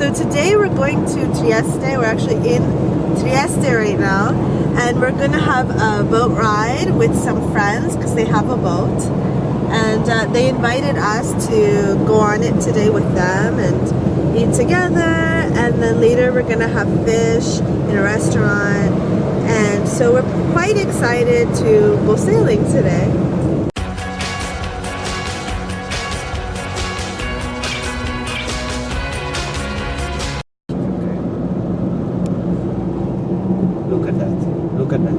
So today we're going to Trieste. We're actually in Trieste right now, and we're gonna have a boat ride with some friends because they have a boat, and they invited us to go on it today with them and eat together, and then later we're gonna have fish in a restaurant, and so we're quite excited to go sailing today. Look at that. Look at that.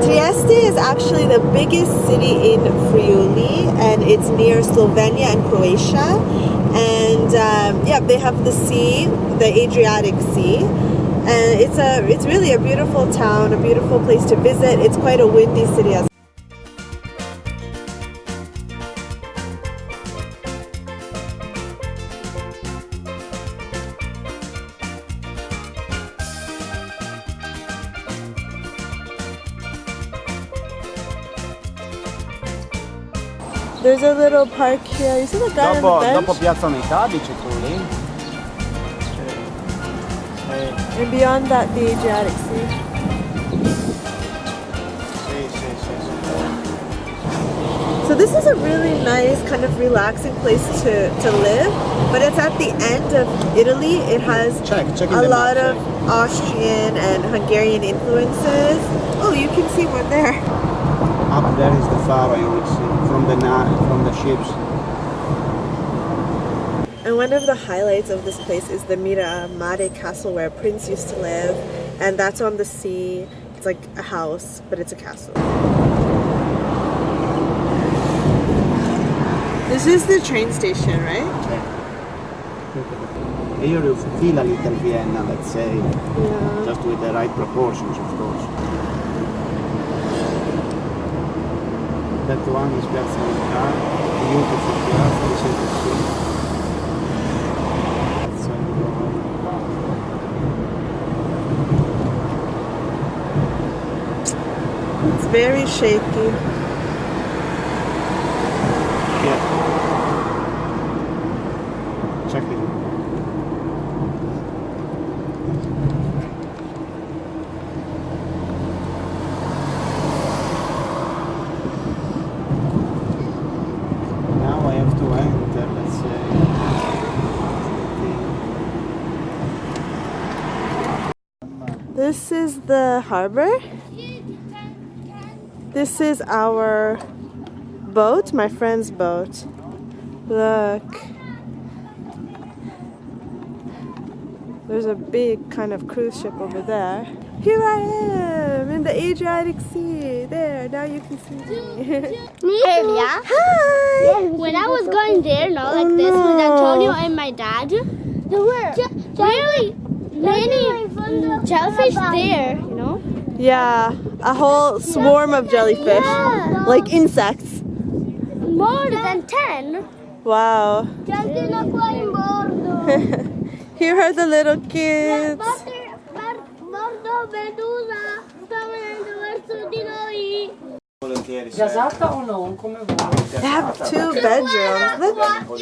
Trieste is actually the biggest city in Friuli, and it's near Slovenia and Croatia. And yeah, they have the sea, the Adriatic Sea, and it's really a beautiful town, a beautiful place to visit. It's quite a windy city as well. There's a little park here. You see the guy on the bench? Dopo piazzano I tabici tu lì. And beyond that, the Adriatic Sea. So this is a really nice, kind of relaxing place to live, but it's at the end of Italy. It has a lot of Austrian and Hungarian influences. Oh, you can see one there. Up there is the faro you will see from the ships. And one of the highlights of this place is the Mare Castle where Prince used to live, and that's on the sea. It's like a house, but it's a castle. This is the train station, right? Here you feel a little Vienna, let's say, Yeah. just with the right proportions, of course. That one is Piazza Militare, beautiful piazza, you can see. It's very shaky. Yeah. Check it. Now I have to enter, let's say. This is the harbor. This is our boat, my friend's boat. Look. There's a big kind of cruise ship over there. Here I am in the Adriatic Sea. There, now you can see me. Earlier, Hi! when I was going there, like this, with Antonio and my dad, there were really many jellyfish there, you know? Yeah, a whole swarm of jellyfish, like insects. More than 10. Wow. Here are the little kids. Gasata o no? Come vuoi? They have 2 bedrooms. Look,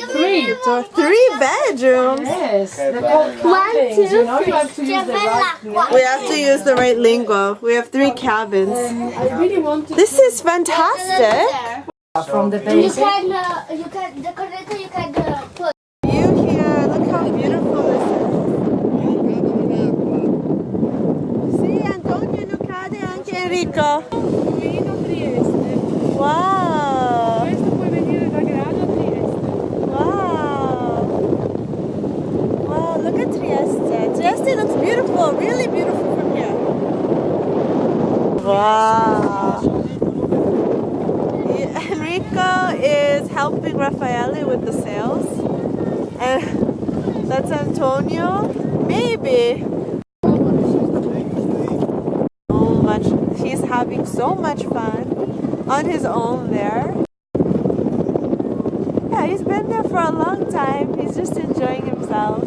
3. 3 bedrooms. Yes, they're called cabins. You know, you have to use the right We have to use the right lingo. We have 3 cabins. I really want to. This is fantastic. From the You basic. can decorate, you can put. You here, look how beautiful this is. Sì, Antonio, non cade anche Enrico. Wow. Questo puoi venire da grado a Trieste. Wow. Wow, look at Trieste. Trieste looks beautiful, really beautiful from here. Wow. Enrico is helping Raffaele with the sails. And that's Antonio. Maybe. So much. He's having so much fun on his own there. Yeah, he's been there for a long time. He's just enjoying himself.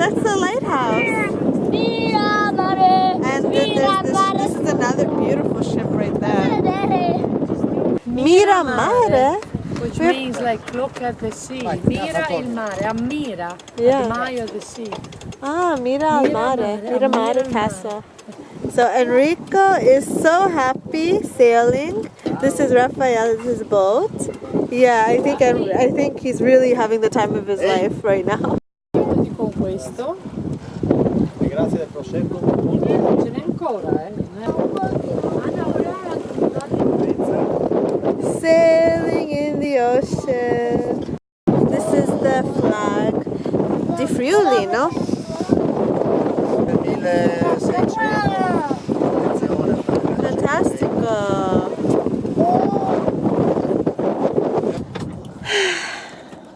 that's the lighthouse. And then this is another beautiful ship right there. Mira mare? Which means like look at the sea. Mira il mare, ammira, Yeah. admire the sea. Ah, mira al mare. Mira mare castle. So Enrico is so happy sailing. This is Raphael's boat. Yeah, I think he's really having the time of his life right now. Con questo. Grazie del prosecco. Ce n'è ancora, Sailing in the ocean. This is the flag di Friuli, no? 1600. Fantastico.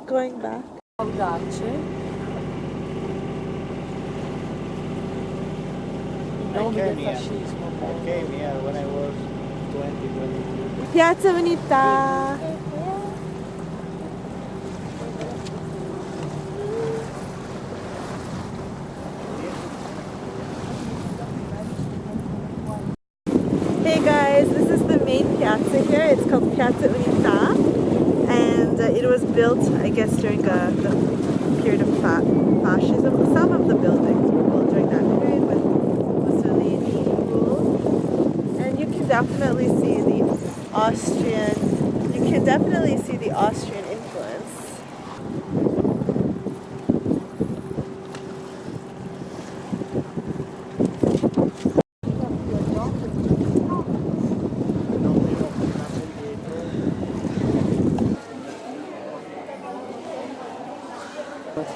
Going back. Audace. In nome del fascismo. I came here when I was 22. Piazza Unità. Hey guys, this is the main piazza here. It's called Piazza Unità, and it was built, I guess, during the period of fascism. Some of the buildings were built during that period when Mussolini ruled, and you can definitely see the Austrian influence.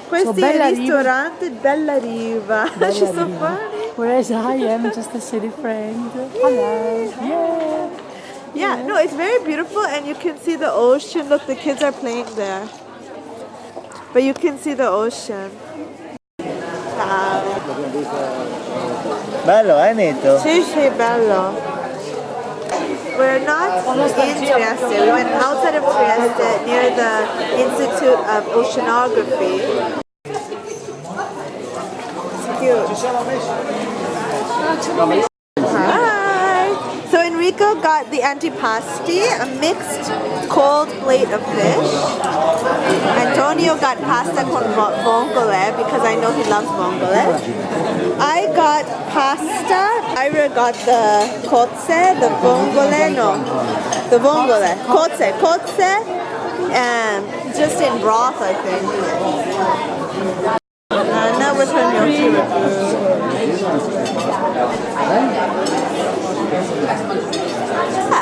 Questo è il ristorante Bella Riva. She's so funny. Whereas I am just a silly friend. Hello. Yeah. Yeah, no, it's very beautiful and you can see the ocean. Look, the kids are playing there. But you can see the ocean. Wow. Bello, Nito? Sì, sì, bello. We're not in Trieste. We went outside of Trieste near the Institute of Oceanography. It's cute. Hi! So Enrico got the antipasti, a mixed cold plate of fish. Antonio got pasta con vongole because I know he loves vongole. I got pasta. Ira got the kotse, the vongole, kotse, and just in broth, I think. Now with her gnocchi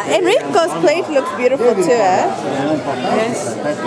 Enrico's plate looks beautiful too, eh? Yes.